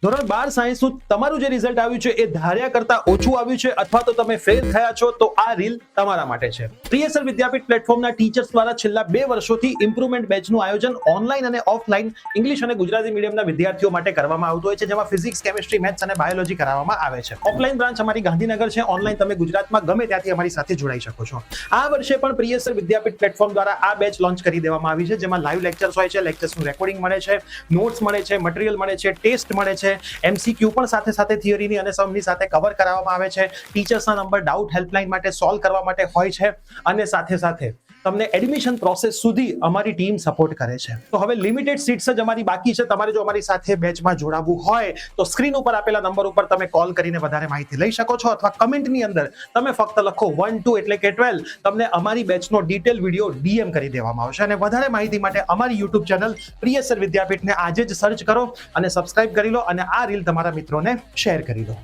ધોરણ 12 સાયન્સનું તમારું જે રિઝલ્ટ આવ્યું છે એ ધાર્યા કરતા ઓછું આવ્યું છે અથવા તો તમે ફેલ થયા છો તો આ રીલ તમારા માટે છે. પ્રિયસર વિદ્યાપીઠ પ્લેટફોર્મના ટીચર્સ દ્વારા છેલ્લા 2 વર્ષોથી ઇમ્પ્રુવમેન્ટ બેચનું આયોજન ઓનલાઈન અને ઓફલાઈન ઇંગ્લિશ અને ગુજરાતી મીડિયમના વિદ્યાર્થીઓ માટે કરવામાં આવતું હોય છે, જેમાં ફિઝિક્સ, કેમિસ્ટ્રી, મેથ્સ અને બાયોલોજી કરાવવામાં આવે છે. ઓફલાઈન બ્રાન્ચ અમારી ગાંધીનગર છે. ઓનલાઈન તમે ગુજરાતમાં ગમે ત્યાંથી અમારી સાથે જોડાઈ શકો છો. આ વર્ષે પણ પ્રિયસર વિદ્યાપીઠ પ્લેટફોર્મ દ્વારા આ બેચ લોન્ચ કરી દેવામાં આવી છે, જેમાં લાઈવ લેક્ચર્સ હોય છે, લેક્ચર્સનું રેકોર્ડિંગ મળે છે, નોટ્સ મળે છે, મટીરિયલ મળે છે, ટેસ્ટ મળે છે, MCQ પણ સાથે સાથે થિયરીની અને સમની સાથે કવર કરાવવામાં આવે છે. ટીચર્સના નંબર ડાઉટ હેલ્પલાઇન માટે સોલ્વ કરવા માટે હોય છે અને સાથે સાથે તમને એડમિશન પ્રોસેસ સુધી અમારી ટીમ સપોર્ટ કરે છે. તો હવે લિમિટેડ સીટ્સ જ અમારી બાકી છે. તમારે જો અમારી સાથે બેચમાં જોડાવવું હોય તો સ્ક્રીન ઉપર આપેલા નંબર ઉપર તમે કોલ કરીને વધારે માહિતી લઈ શકો છો, અથવા કમેન્ટની અંદર તમે ફક્ત લખો 1 2 એટલે કે 12. તમને અમારી બેચનો ડિટેલ વિડીયો DM કરી દેવામાં આવશે. અને વધારે માહિતી માટે અમારી YouTube ચેનલ પ્રિયસર વિદ્યાપીઠને આજે જ સર્ચ કરો અને સબસ્ક્રાઇબ કરી લો અને આ રીલ તમારા મિત્રોને શેર કરી દો.